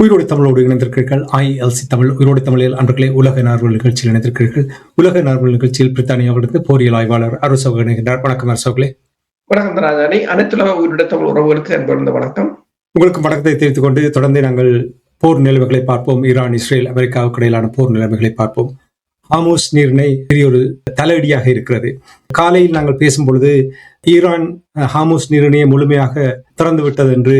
உயிரோடு தமிழோடு இணைந்திருக்கிறீர்கள். IELTS தமிழ் உயிரோடு தமிழில் அன்பர்களே, உலக நார்வல் நிகழ்ச்சியில் இணைந்திருக்கிறீர்கள். உலக நார்வல் நிகழ்ச்சியில் பிரித்தானியாவிலிருந்து போரியல் ஆய்வாளர் அரசோக இணைகின்றார். வணக்கம் அரசோகலே. வணக்கம் ராஜானி. அனைத்துலக உயிரோடு தமிழ் உறவுகளுக்கு அன்பார்ந்த வணக்கம். உங்களுக்கு வணக்கத்தை தெரிவித்துக் கொண்டு தொடர்ந்து நாங்கள் போர் நிலைமைகளை பார்ப்போம். ஈரான், இஸ்ரேல், அமெரிக்காவுக்கு இடையிலான போர் நிலைமைகளை பார்ப்போம். ஹார்முஸ் நீரிணை பெரிய ஒரு தலையடியாக இருக்கிறது. காலையில் நாங்கள் பேசும்பொழுது ஈரான் ஹார்முஸ் நீரிணையை முழுமையாக திறந்து விட்டது என்று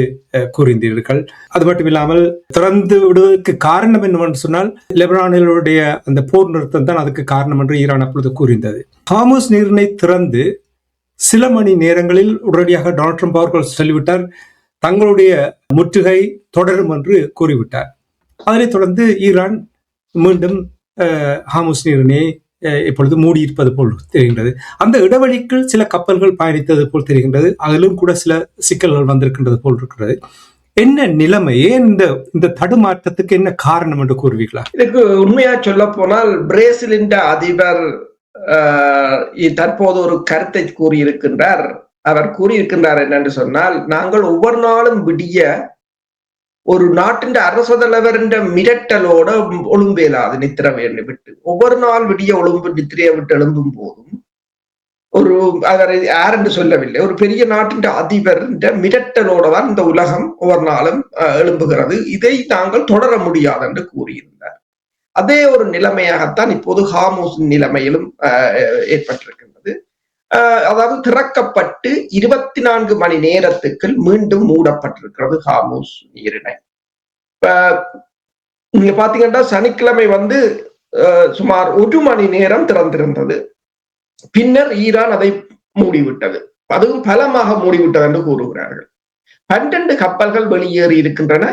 கூறியிருந்தீர்கள். அது மட்டும் இல்லாமல் திறந்து விடுவதற்கு காரணம் என்னவென்று சொன்னால் லெபனானுடைய அந்த போர் நிறுத்தம் தான் அதுக்கு காரணம் என்று ஈரான் அப்பொழுது கூறியிருந்தது. ஹார்முஸ் நீரிணை திறந்து சில மணி நேரங்களில் உடனடியாக டொனால்ட் ட்ரம்ப் அவர்கள் சொல்லிவிட்டார், தங்களுடைய முற்றுகை தொடரும் என்று கூறிவிட்டார். அதனைத் தொடர்ந்து ஈரான் மீண்டும் ஹார்முஸ் நீரிணையை இப்பொழுது மூடியிருப்பது போல் தெரிகின்றது. அந்த இடைவெளிக்குள் சில கப்பல்கள் பயணித்தது போல் தெரிகின்றது. அதிலும் கூட சில சிக்கல்கள் வந்திருக்கின்றது போல் இருக்கிறது. என்ன நிலைமை? ஏன் இந்த தடுமாற்றத்துக்கு என்ன காரணம் என்று கூறுவீர்களா? இதுக்கு உண்மையா சொல்ல போனால் பிரேசிலின் அதிபர் தற்போது ஒரு கருத்தை கூறியிருக்கின்றார். அவர் கூறியிருக்கின்றார் என்னென்று சொன்னால், நாங்கள் ஒவ்வொரு நாளும் விடிய ஒரு நாட்டின் அரச தலைவர் மிரட்டலோட ஒழும்பேலாது நித்திர வேண்டி விட்டு ஒவ்வொரு நாள் விடிய நித்திரையை விட்டு எழும்பும் போதும் ஒரு அவர் யார் என்று சொல்லவில்லை, ஒரு பெரிய நாட்டின் அதிபர் மிரட்டலோட தான் இந்த உலகம் ஒவ்வொரு நாளும் எழும்புகிறது. இதை நாங்கள் தொடர முடியாது என்று கூறியிருந்தார். அதே ஒரு நிலைமையாகத்தான் இப்போது ஹார்முஸ் நிலைமையிலும் ஏற்பட்டிருக்கின்றது. அதாவது திறக்கப்பட்டு 24 மணி நேரத்துக்குள் மீண்டும் மூடப்பட்டிருக்கிறது ஹார்முஸ் நீரிணை. நீங்க பாத்தீங்கன்னா சனிக்கிழமை சுமார் 1 மணி நேரம் திறந்திருந்தது. பின்னர் ஈரான் அதை மூடிவிட்டது. அதுவும் பலமாக மூடிவிட்டது என்று கூறுகிறார்கள். 12 கப்பல்கள் வெளியேறி இருக்கின்றன,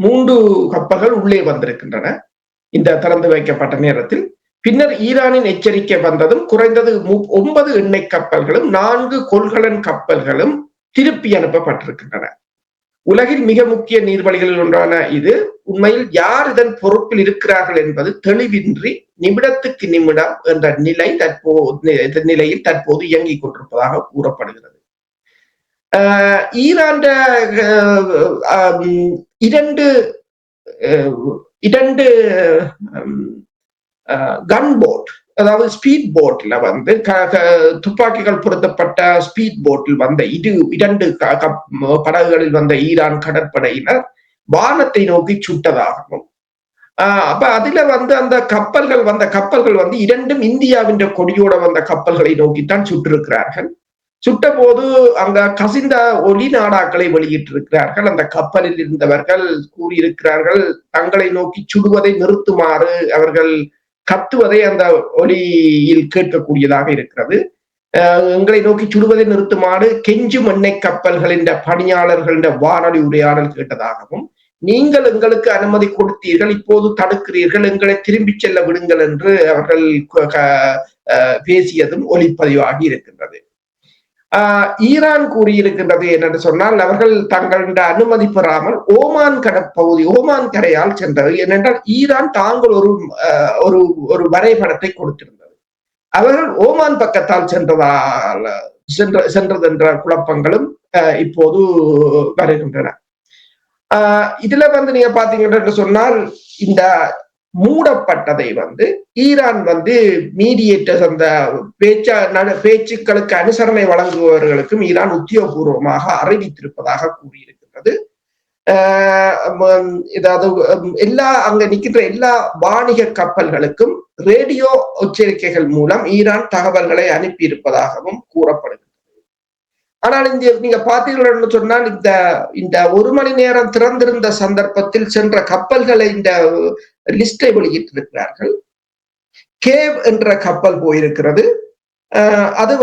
3 கப்பல்கள் உள்ளே வந்திருக்கின்றன இந்த திறந்து வைக்கப்பட்ட நேரத்தில். பின்னர் ஈரானின் எச்சரிக்கை வந்ததும் குறைந்தது 9 எண்ணெய் கப்பல்களும் 4 கொள்கலன் கப்பல்களும் திருப்பி அனுப்பப்பட்டிருக்கின்றன. உலகில் மிக முக்கிய நீர்வழிகளில் ஒன்றான இது உண்மையில் யார் இதன் பொறுப்பில் இருக்கிறார்கள் என்பது தெளிவின்றி நிமிடத்துக்கு நிமிடம் என்ற நிலையில் தற்போது இயங்கிக் கொண்டிருப்பதாக கூறப்படுகிறது. ஈரான் இரண்டு கன் போட், அதாவது ஸ்பீட் போட்ல துப்பாக்கிகள் பொருத்தப்பட்ட ஸ்பீட் போட்டில் வந்த 2 படகுகளில் வந்த ஈரான் கடற்படையினர் வானத்தை நோக்கி சுட்டதாகவும், அப்ப அதுல அந்த கப்பல்கள் 2 இந்தியாவின் கொடியோட வந்த கப்பல்களை நோக்கித்தான் சுட்டிருக்கிறார்கள். சுட்ட போது அங்க கசிந்த ஒலி நாடாக்களை வெளியிட்டிருக்கிறார்கள். அந்த கப்பலில் இருந்தவர்கள் கூறியிருக்கிறார்கள், தங்களை நோக்கி சுடுவதை நிறுத்துமாறு அவர்கள் கத்துவதை அந்த ஒலியில் கேட்கக்கூடியதாக இருக்கிறது. எங்களை நோக்கி சுடுவதை நிறுத்துமாறு கெஞ்சும் எண்ணெய் கப்பல்களின் பணியாளர்களின் வானொலி உரையாடல் கேட்டதாகவும், நீங்கள் எங்களுக்கு அனுமதி கொடுத்தீர்கள், இப்போது தடுக்கிறீர்கள், எங்களை திரும்பி செல்ல விடுங்கள் என்று அவர்கள் பேசியதும் ஒலிப்பதிவாகி இருக்கின்றது. ஈரான் கூறியிருக்கின்றது என்னென்று சொன்னால், அவர்கள் தங்களின் அனுமதி பெறாமல் ஓமான் கரையால் சென்றது. ஏனென்றால் ஈரான் தாங்கள் ஒரு வரைபடத்தை கொடுத்திருந்தது. அவர்கள் ஓமான் பக்கத்தால் சென்றது என்ற குழப்பங்களும் இப்போது வருகின்றன. இதுல நீங்க பாத்தீங்கன்னு சொன்னால், இந்த மூடப்பட்டதை ஈரான் மீடியேட்டர்ஸ், அந்த பேச்சுக்களுக்கு அனுசரணை வழங்குபவர்களுக்கும் ஈரான் உத்தியோகபூர்வமாக அறிவித்திருப்பதாக கூறியிருக்கின்றது. அங்க நிற்கின்ற எல்லா வாணிக கப்பல்களுக்கும் ரேடியோ எச்சரிக்கைகள் மூலம் ஈரான் தகவல்களை அனுப்பி இருப்பதாகவும் கூறப்படுகிறது. ஆனால் நீங்க பாத்தீங்கன்னு சொன்னால், இந்த 1 மணி நேரம் திறந்திருந்த சந்தர்ப்பத்தில் சென்ற கப்பல்களை இந்த லிஸ்டை வெளியிட்டிருக்கிறார்கள். கேவ் என்ற கப்பல் போயிருக்கிறது. அது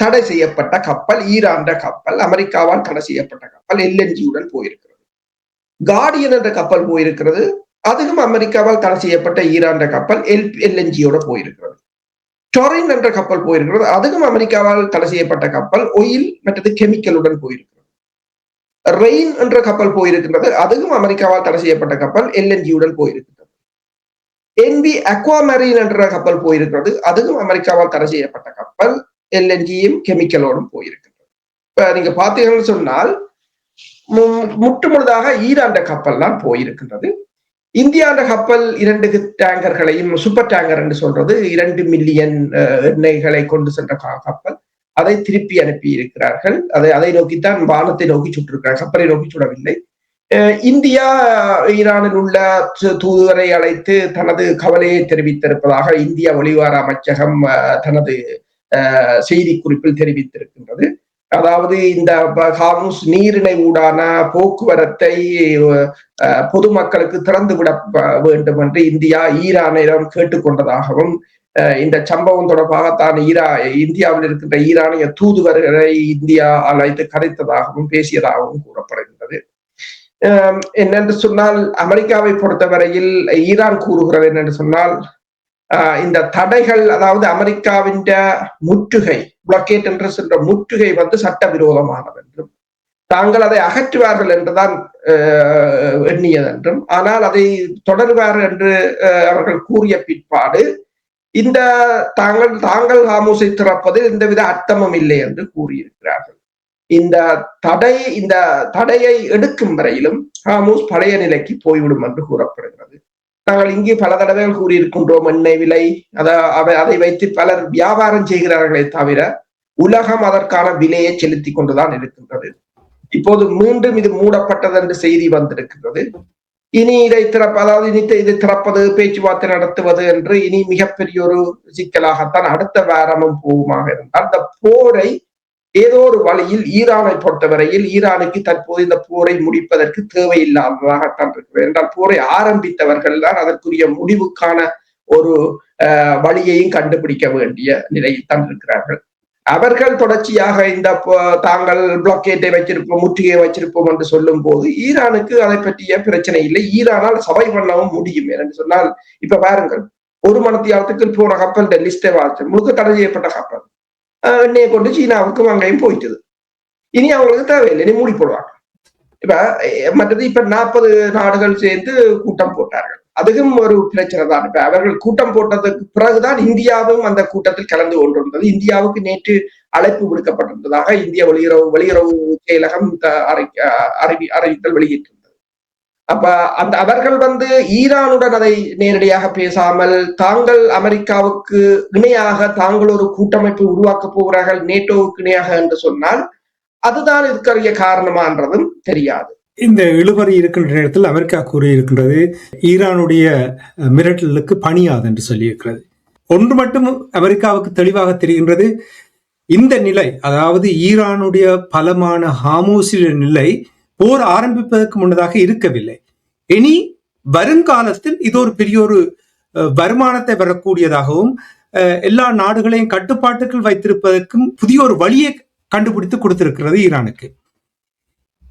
தடை செய்யப்பட்ட கப்பல், ஈரான் கப்பல், அமெரிக்காவால் தடை செய்யப்பட்ட கப்பல், LNG-உடன் போயிருக்கிறது. கார்டியன் என்ற கப்பல் போயிருக்கிறது. அதுவும் அமெரிக்காவால் தடை செய்யப்பட்ட ஈரான் கப்பல் LNG-யோட போயிருக்கிறது. டொரின் என்ற கப்பல் போயிருக்கிறது. அதுவும் அமெரிக்காவால் தடை செய்யப்பட்ட கப்பல், ஆயில் மற்றது கெமிக்கலுடன் போயிருக்கிறது. ரெயின் என்ற கப்பல் போயிருக்கின்றது. அதுவும் அமெரிக்காவால் தடை செய்யப்பட்ட கப்பல், LNG-உடன் போயிருக்கிறது. NV அக்வாமரீன் என்ற கப்பல் போயிருக்கிறது. அதுவும் அமெரிக்காவால் தடை செய்யப்பட்ட கப்பல், LNG-யும் கெமிக்கலோடும் போயிருக்கிறது. இப்ப நீங்க பாத்தீங்கன்னு சொன்னால், முற்றுமுழுதாக ஈரான் கப்பல் தான் போயிருக்கின்றது. இந்தியாண்ட கப்பல் 2 டேங்கர்களையும் சூப்பர் டேங்கர் என்று சொல்றது 2 மில்லியன் எண்ணெய்களை கொண்டு சென்ற கப்பல் அதை திருப்பி அனுப்பி இருக்கிறார்கள். அதை நோக்கித்தான் வானத்தை நோக்கி சுட்டிருக்கிறார், கப்பலை நோக்கி சுடவில்லை. இந்தியா ஈரானில் உள்ள தூதுவரை அழைத்து தனது கவலையை தெரிவித்திருப்பதாக இந்திய வெளிவார அமைச்சகம் தனது செய்தி குறிப்பில் தெரிவித்திருக்கின்றது. அதாவது இந்த ஹார்முஸ் நீரிணை ஊடான போக்குவரத்தை பொதுமக்களுக்கு திறந்துவிட வேண்டும் என்று இந்தியா ஈரானிடம் கேட்டுக்கொண்டதாகவும், இந்த சம்பவம் தொடர்பாகத்தான் இந்தியாவில் இருக்கின்ற ஈரானிய தூதுவர்களை இந்தியா அழைத்து கதைத்ததாகவும் பேசியதாகவும் கூறப்படுகின்றது. என்னென்று சொன்னால், அமெரிக்காவை பொறுத்தவரையில் ஈரான் கூறுகிறது என்னென்று சொன்னால், இந்த தடைகள், அதாவது அமெரிக்காவின் முற்றுகை, பிளாக்கேட் என்று சொல்ற முற்றுகை சட்டவிரோதமானது என்றும், தாங்கள் அதை அகற்றுவார்கள் என்றுதான் எண்ணியதென்றும், ஆனால் அதை தொடர்வார்கள் என்று அவர்கள் கூறிய பிற்பாடு இந்த தாங்கள் ஹார்முஸை திறப்பதில் எந்தவித அர்த்தமும் இல்லை என்று கூறியிருக்கிறார்கள். இந்த தடையை எடுக்கும் வரையிலும் ஹார்முஸ் பழைய நிலைக்கு போய்விடும் என்று கூறப்படுகிறது. நாங்கள் இங்கே பல தடவைகள் கூறியிருக்கின்றோம், எண்ணெய் விலை அதை வைத்து பலர் வியாபாரம் செய்கிறார்களே தவிர உலகம் அதற்கான விலையை செலுத்தி கொண்டுதான் இருக்கின்றது. இப்போது மீண்டும் இது மூடப்பட்டது என்று செய்தி வந்திருக்கின்றது. இனி இதை திறப்பது, பேச்சுவார்த்தை நடத்துவது என்று இனி மிகப்பெரிய ஒரு சிக்கலாகத்தான் அடுத்த வாரமும் போகுமாக இருந்தால், அந்த போரை ஏதோ ஒரு வழியில் ஈரானை பொறுத்தவரையில் ஈரானுக்கு தற்போது இந்த போரை முடிப்பதற்கு தேவையில்லாததாகத்தான் இருக்கிறது. என்றால் போரை ஆரம்பித்தவர்கள் தான் அதற்குரிய முடிவுக்கான ஒரு வழியையும் கண்டுபிடிக்க வேண்டிய நிலையில் தான் இருக்கிறார்கள். அவர்கள் தொடர்ச்சியாக இந்த தாங்கள் பிளாக்கேட்டை வச்சிருப்போம், முற்றுகையை வச்சிருப்போம் என்று சொல்லும் போது ஈரானுக்கு அதை பற்றிய பிரச்சனை இல்லை. ஈரானால் சபை பண்ணவும் முடியும். என்று சொன்னால், இப்ப பாருங்கள், 1 மணித்தியாலத்துக்கு போன கப்பல் லிஸ்டை வாழ்த்து முழுக்க தடை செய்யப்பட்ட கப்பல் எண்ணெயை கொண்டு சீனாவுக்கும் அங்கேயும் போயிட்டுது. இனி அவங்களுக்கு தேவையில்லை, இனி மூடி போடுவாங்க. இப்ப மற்றது இப்ப 40 நாடுகள் சேர்ந்து கூட்டம் போட்டார்கள். அதுவும் ஒரு பிரச்சனை தான். இப்ப அவர்கள் கூட்டம் போட்டதுக்கு பிறகுதான் இந்தியாவும் அந்த கூட்டத்தில் கலந்து கொண்டிருந்தது. இந்தியாவுக்கு நேற்று அழைப்பு விடுக்கப்பட்டிருந்ததாக இந்திய வெளியுறவு செயலகம் அறிவித்தல் வெளியிட்டிருந்தது. அப்ப அவர்கள் ஈரானுடன் அதை நேரடியாக பேசாமல், தாங்கள் அமெரிக்காவுக்கு இணையாக தாங்கள் ஒரு கூட்டமைப்பு உருவாக்க போகிறார்கள் நேட்டோவுக்கு இணையாக என்று சொன்னால், அதுதான் இதுக்குரிய காரணமான்றதும் தெரியாது. இந்த இழுபறி இருக்கின்ற நேரத்தில் அமெரிக்கா கூறியிருக்கின்றது ஈரானுடைய மிரட்டலுக்கு பணியாது என்று சொல்லியிருக்கிறது. ஒன்று மட்டும் அமெரிக்காவுக்கு தெளிவாக தெரிகின்றது, இந்த நிலை, அதாவது ஈரானுடைய பலமான ஹார்முஸின் நிலை போர் ஆரம்பிப்பதற்கு முன்னதாக இருக்கவில்லை. இனி வருங்காலத்தில் இது ஒரு பெரிய ஒரு வருமானத்தை பெறக்கூடியதாகவும் எல்லா நாடுகளையும் கட்டுப்பாட்டுக்குள் வைத்திருப்பதற்கும் புதிய ஒரு வழியை கண்டுபிடித்து கொடுத்திருக்கிறது ஈரானுக்கு.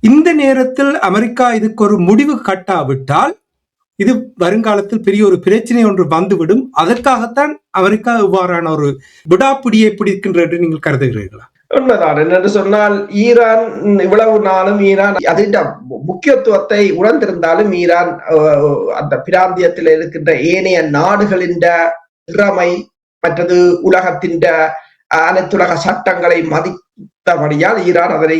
இந்த நேரத்தில் அமெரிக்கா இதுக்கு ஒரு முடிவு கட்டாவிட்டால் இது வருங்காலத்தில் பெரிய ஒரு பிரச்சனை ஒன்று வந்துவிடும். அதற்காகத்தான் அமெரிக்கா இவ்வாறான ஒரு விடாப்பிடியை பிடிக்கின்ற என்று நீங்கள் கருதுகிறீர்களா? உண்மைதான். என்னென்று சொன்னால், ஈரான் இவ்வளவு நாளும் அதின் முக்கியத்துவத்தை உணர்ந்திருந்தாலும் ஈரான் அந்த பிராந்தியத்தில் இருக்கின்ற ஏனைய நாடுகளின் திறமை மற்றது உலகத்தின் அனைத்துலக சட்டங்களை மதித்தபடியால் ஈரான் அதனை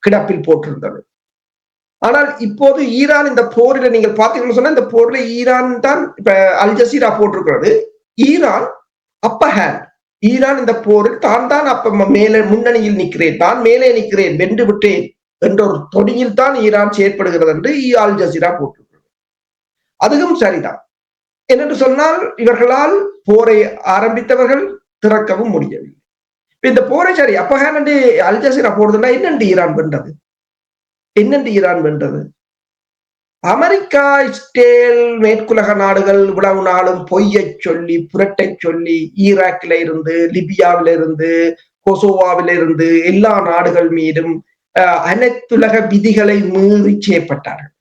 கிடப்பில் போட்டிருந்தது. ஆனால் இப்போது ஈரான் இந்த போரில் நீங்கள் பார்த்தீங்கன்னு சொன்னா, இந்த போரில் ஈரான் தான் இப்ப அல் ஜசீரா போட்டிருக்கிறது, ஈரான் அப்ப ஹேண்ட், ஈரான் இந்த போரில் தான் அப்ப மேலே முன்னணியில் நிற்கிறேன், நான் மேலே நிற்கிறேன், வென்று விட்டேன் என்ற ஒரு தொனியில் தான் ஈரான் செயற்படுகிறது என்று அல் ஜசீரா போட்டிருக்கிறது. அதுவும் சரிதான். என்னென்று சொன்னால், இவர்களால் போரை ஆரம்பித்தவர்கள் திறக்கவும் முடியவில்லை. இந்த போரை சரி அப்பஹான் என்று அல் ஜசீரா போடுதுன்னா என்னென்று ஈரான் வென்றது? என்னென்று ஈரான் வென்றது? அமெரிக்கா, இஸ்ரேல், மேற்குலக நாடுகள் இவ்வளவு நாளும் பொய்யை சொல்லி புரட்டை சொல்லி ஈராக்கில இருந்து, லிபியாவில இருந்து, கொசோவாவில இருந்து எல்லா நாடுகள் மீதும் அனைத்துலக விதிகளை மீறி செய்யப்பட்டார்கள்.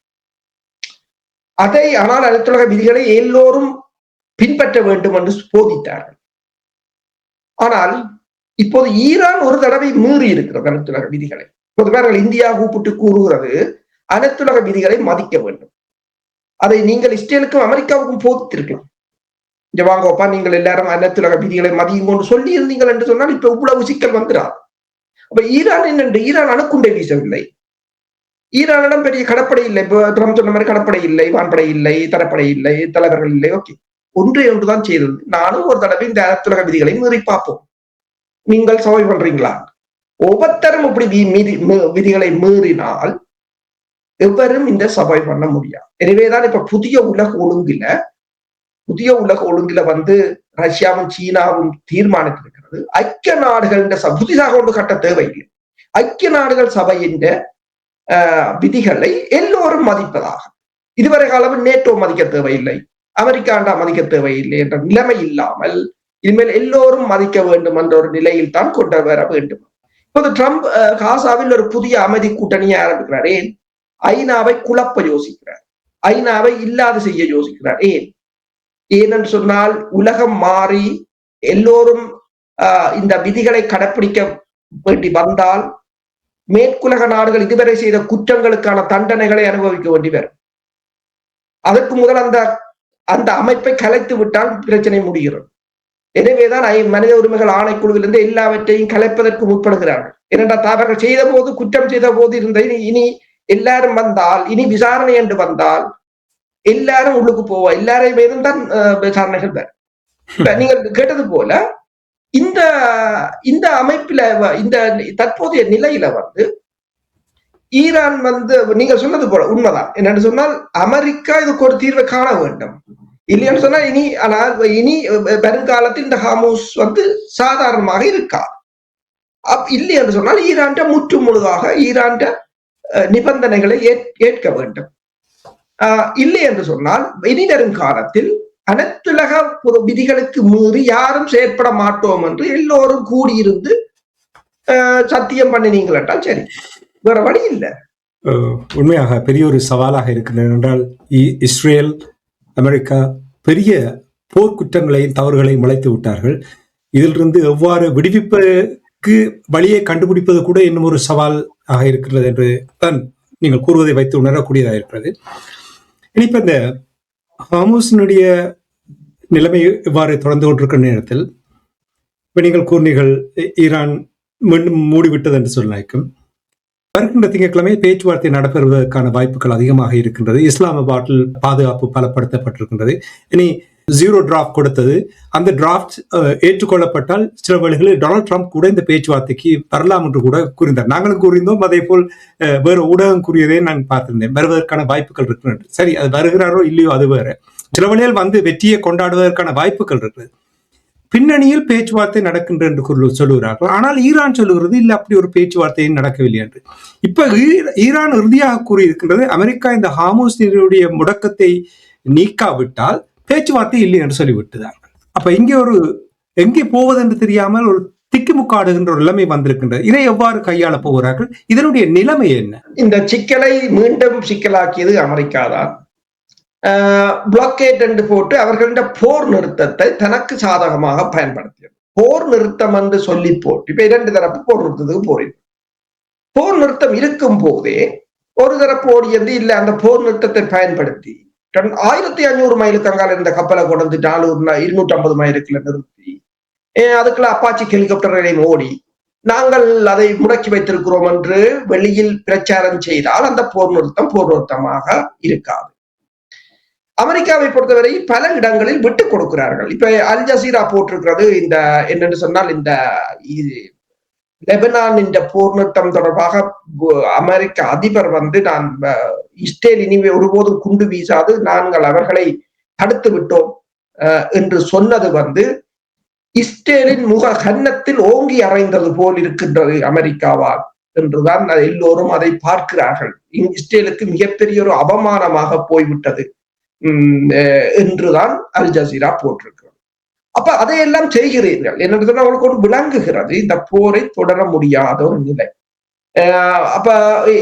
ஆனால் அனைத்துலக விதிகளை எல்லோரும் பின்பற்ற வேண்டும் என்று போதித்தார்கள். ஆனால் இப்போது ஈரான் ஒரு தடவை மீறி இருக்கிறது அனைத்துலக விதிகளை. இப்போது இந்தியா கூப்பிட்டு கூறுகிறது அனைத்துலக விதிகளை மதிக்க வேண்டும். அதை நீங்கள் இஸ்ரேலுக்கும் அமெரிக்காவுக்கும் போதித்திருக்கலாம். இங்க வாங்கப்பா, நீங்கள் எல்லாரும் அனைத்துலக விதிகளை மதியும் கொண்டு சொல்லி இருந்தீங்கள் என்று சொன்னால் இப்ப இவ்வளவு சிக்கல் வந்துடாது. அப்ப ஈரான் என்னென்று ஈரான் அணுக்குண்டை வீசவில்லை. ஈரானிடம் பெரிய கடற்படை இல்லை. இப்போ ட்ரம்ப் சொன்ன மாதிரி கடற்படை இல்லை, வான்படை இல்லை, தரப்படை இல்லை, தலைவர்கள் இல்லை. ஓகே, ஒன்றே ஒன்றுதான் செய்தது. நானும் ஒரு தடவை இந்த அனைத்துலக விதிகளை மீறி பார்ப்போம், நீங்கள் சவை பண்றீங்களா? ஒவ்வொருத்தரும் இப்படி விதிகளை மீறினால் எவரும் இந்த சபை பண்ண முடியாது. எனவேதான் இப்ப புதிய உலக ஒழுங்குல வந்து ரஷ்யாவும் சீனாவும் தீர்மானித்திருக்கிறது. ஐக்கிய நாடுகள் புதிதாக ஒன்று கட்ட தேவையில்லை. ஐக்கிய நாடுகள் சபையின் விதிகளை எல்லோரும் மதிப்பதாக. இதுவரை காலம் நேட்டோ மதிக்க தேவையில்லை, அமெரிக்காண்டா மதிக்க தேவையில்லை என்ற நிலைமை இல்லாமல் இனிமேல் எல்லோரும் மதிக்க வேண்டும் என்ற ஒரு நிலையில் தான் கொண்டு வர வேண்டும். இப்போது ட்ரம்ப் காசாவில் ஒரு புதிய அமைதி கூட்டணியை ஆரம்பிக்கிறார். ஏன்? ஐநாவை குழப்ப யோசிக்கிறார், ஐநாவை இல்லாது செய்ய யோசிக்கிறார். ஏனென்று சொன்னால் உலகம் மாறி எல்லோரும் இந்த விதிகளை கடைப்பிடிக்க வேண்டி வந்தால் மேற்குலக நாடுகள் இதுவரை செய்த குற்றங்களுக்கான தண்டனைகளை அனுபவிக்க வேண்டி வரும். அதற்கு முதல் அந்த அமைப்பை கலைத்து விட்டால் பிரச்சனை முடிகிறது. எனவேதான் மனித உரிமைகள் ஆணைக்குழுவிலிருந்து எல்லாவற்றையும் கலைப்பதற்கு முற்படுகிறார்கள். ஏனென்றால் அவர்கள் செய்த போது, குற்றம் செய்த போது இருந்த இனி எல்லாரும் வந்தால், இனி விசாரணை என்று வந்தால் எல்லாரும் உள்ளுக்கு போவா, எல்லாரையும் மேலும் தான் விசாரணைகள் வேறு. நீங்கள் கேட்டது போல இந்த அமைப்புல இந்த தற்போதைய நிலையில வந்து ஈரான் வந்து நீங்க சொன்னது போல உண்மைதான். என்னன்னு சொன்னால் அமெரிக்கா இதுக்கு ஒரு தீர்வை காண வேண்டும். இல்லைன்னு சொன்னா இனி வருங்காலத்தில் இந்த ஹார்மூஸ் வந்து சாதாரணமாக இருக்கா. இல்லை என்று சொன்னால் ஈரான் முற்று முழுதாக ஈரான் நிபந்தனைகளை ஏற்க வேண்டும். இல்லை என்று சொன்னால் இனி வரும் காலத்தில் அனைத்துலக விதிகளுக்கு மீறி யாரும் செயற்பட மாட்டோம் என்று எல்லோரும் கூடியிருந்து சத்தியம் பண்ணினீங்கள் என்றால் சரி, வேற வழி இல்லை. உண்மையாக பெரிய ஒரு சவாலாக இருக்கின்றது. என்றால் இஸ்ரேல், அமெரிக்கா பெரிய போர்க்குற்றங்களையும் தவறுகளையும் முளைத்து விட்டார்கள். இதிலிருந்து எவ்வாறு விடுவிப்பதற்கு வழியை கண்டுபிடிப்பது கூட இன்னும் ஒரு சவால் ஆக இருக்கிறது என்று தான் நீங்கள் கூறுவதை வைத்து உணரக்கூடியதாக இருக்கிறது. இனிப்ப இந்த ஹார்மூஸினுடைய நிலைமை இவ்வாறு தொடர்ந்து கொண்டிருக்கிற நேரத்தில் இப்ப நீங்கள் கூறினீர்கள் ஈரான் மீண்டும் மூடிவிட்டது என்று சொன்னாய்க்கும் வருகின்ற திங்கட்கிழமை பேச்சுவார்த்தை நடைபெறுவதற்கான வாய்ப்புகள் அதிகமாக இருக்கின்றது. இஸ்லாமாபாத்தில் பாதுகாப்பு பலப்படுத்தப்பட்டிருக்கின்றது. இனி 0 டிராஃப்ட் கொடுத்தது. அந்த டிராஃப்ட் ஏற்றுக்கொள்ளப்பட்டால் சில வேளைகளில் டொனால்ட் ட்ரம்ப் கூட இந்த பேச்சுவார்த்தைக்கு வரலாம் என்று கூட கூறினார். நாங்களும் கூறியிருந்தோம், அதே போல் வேறு ஊடகம் கூறியதே நான் பார்த்திருந்தேன். வருவதற்கான வாய்ப்புகள் இருக்கிறது. சரி, அது வருகிறாரோ இல்லையோ அது வேற. சில வேளையில் வந்து வெற்றியை கொண்டாடுவதற்கான வாய்ப்புகள் இருக்கிறது. பின்னணியில் பேச்சுவார்த்தை நடக்கின்ற என்று சொல்லுகிறார்கள். ஆனால் ஈரான் சொல்லுகிறது இல்லை, அப்படி ஒரு பேச்சுவார்த்தையும் நடக்கவில்லை என்று. இப்ப ஈரான் இறுதியாக கூறியிருக்கின்றது, அமெரிக்கா இந்த ஹார்மூஸ் நீரினுடைய முடக்கத்தை நீக்காவிட்டால் பேச்சுவார்த்தை இல்லை என்று சொல்லிவிட்டுதார்கள். அப்ப எங்கே போவது என்று தெரியாமல் ஒரு திக்குமுக்காடுகின்ற ஒரு நிலைமை வந்திருக்கின்றது. இதை எவ்வாறு கையாள போகிறார்கள்? இதனுடைய நிலைமை என்ன? இந்த சிக்கலை மீண்டும் சிக்கலாக்கியது அமெரிக்கா தான். பிளாக்கேட் என்று போட்டு அவர்களிட போர் நிறுத்தத்தை தனக்கு சாதகமாக பயன்படுத்தியது. போர் நிறுத்தம் என்று சொல்லி போட்டு இப்ப 2 தரப்பு போர் நிறுத்தத்துக்கு போறீங்க. போர் நிறுத்தம் இருக்கும் போதே ஒரு தரப்பு ஓடியது இல்ல, அந்த போர் நிறுத்தத்தை பயன்படுத்தி 1500 மைலுக்கு அங்கால இருந்த கப்பலை கொண்டு 250 மைலுக்குள்ள நிறுத்தி அதுக்குள்ள அப்பாச்சி ஹெலிகாப்டர்களையும் ஓடி நாங்கள் அதை முடக்கி வைத்திருக்கிறோம் என்று வெளியில் பிரச்சாரம் செய்தால் அந்த போர் நிறுத்தமாக இருக்காது. அமெரிக்காவை பொறுத்தவரை பல இடங்களில் விட்டுக் கொடுக்கிறார்கள். இப்ப அல் ஜசீரா போட்டிருக்கிறது இந்த என்னன்னு சொன்னால் இந்த லெபனான் இந்த போர் நிறுத்தம் தொடர்பாக அமெரிக்க அதிபர் வந்து நான் இஸ்ரேல் இனிமே ஒருபோதும் குண்டு வீசாது, நாங்கள் அவர்களை தடுத்து விட்டோம் என்று சொன்னது வந்து இஸ்ரேலின் முக கன்னத்தில் ஓங்கி அறைந்தது போல் இருக்கின்றது அமெரிக்காவால் என்றுதான் எல்லோரும் அதை பார்க்கிறார்கள். இஸ்ரேலுக்கு மிகப்பெரிய ஒரு அவமானமாக போய்விட்டது என்றுதான் அல் ஜசீரா போட்டிருக்கிறது. அப்ப அதையெல்லாம் செய்கிறீர்கள் என்று சொன்னா அவங்களுக்கு ஒரு விளங்குகிறது இந்த போரை தொடர முடியாத ஒரு நிலை. அப்ப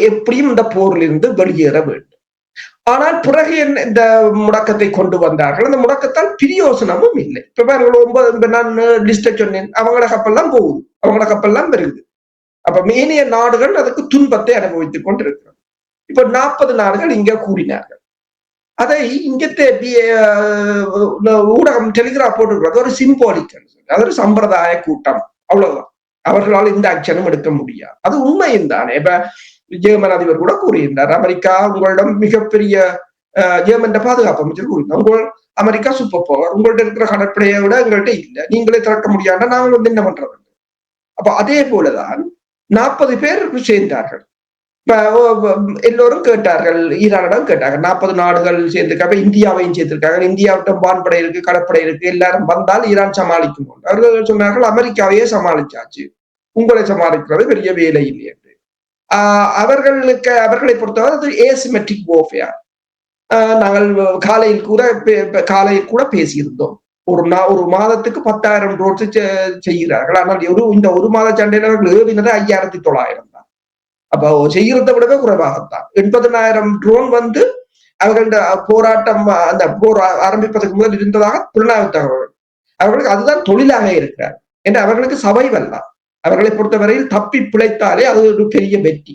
எப்படியும் இந்த போரிலிருந்து வெளியேற வேண்டும். ஆனால் பிறகு இந்த முடக்கத்தை கொண்டு வந்தார்கள். அந்த முடக்கத்தால் பிரயோசனமும் இல்லை. இப்ப 9 நான் லிஸ்ட சொன்னேன், அவங்களோட கப்பல்லாம் போகுது, அவங்களோட கப்பல்லாம் வருது. அப்ப மேனிய நாடுகள் அதுக்கு துன்பத்தை அனுபவித்துக் கொண்டிருக்கிறது. இப்ப 40 நாடுகள் இங்க கூறினார்கள். அதை இங்கத்தே ஊடகம் டெலிகிராஃப் போட்டிருக்கிறது ஒரு சிம்போலிக், அது ஒரு சம்பிரதாய கூட்டம், அவ்வளவுதான். அவர்களால் இந்த ஆக்ஷனும் எடுக்க முடியாது. அது உண்மையும் தானே. இப்ப ஜெர்மன் அதிபர் கூட கூறியிருந்தார், அமெரிக்கா உங்களிடம் மிகப்பெரிய ஜெர்மன் பாதுகாப்பு அமைச்சர் கூறினார், உங்கள் அமெரிக்கா சூப்பர் பவர், உங்கள்ட்ட இருக்கிற கடற்படையை விட எங்கள்கிட்ட இல்லை, நீங்களே திறக்க முடியாத நாங்கள் வந்து என்ன பண்றது. அப்ப அதே போலதான் 40 பேர் சேர்ந்தார்கள். எல்லோரும் கேட்டார்கள், ஈரானிடம் கேட்டார்கள், 40 நாடுகள் சேர்ந்திருக்காங்க, இந்தியாவையும் சேர்த்திருக்காங்க, இந்தியாவிட்ட வான்படை இருக்கு, கடற்படை இருக்கு, எல்லாரும் வந்தால் ஈரான் சமாளிக்கும். அவர்கள் சொன்னார்கள், அமெரிக்காவையே சமாளிச்சாச்சு, உங்களை சமாளிக்கிறது பெரிய வேலை இல்லை என்று. அவர்களை பொறுத்தவரை அது ஏசிமெட்ரிக் வார்ஃபேர். நாங்கள் காலையில் கூட பேசியிருந்தோம். ஒரு மாதத்துக்கு 10,000 ட்ரோன்ஸ் செய்கிறார்கள். ஆனால் இந்த ஒரு மாத சண்டையில் அவர்கள் ஏவினது 5,900 தான். அப்போ செய்கிறத விடவே குறைவாகத்தான். 80,000 ட்ரோன் வந்து அவர்களோட போராட்டம், அந்த போர் ஆரம்பிப்பதற்கு முதல் இருந்ததாக புலனாய்வு தகவல். அவர்களுக்கு அதுதான் தொழிலாக இருக்கிறார் என்று அவர்களுக்கு சர்வைவல் தான். அவர்களை பொறுத்தவரையில் தப்பி பிழைத்தாலே அது ஒரு பெரிய வெற்றி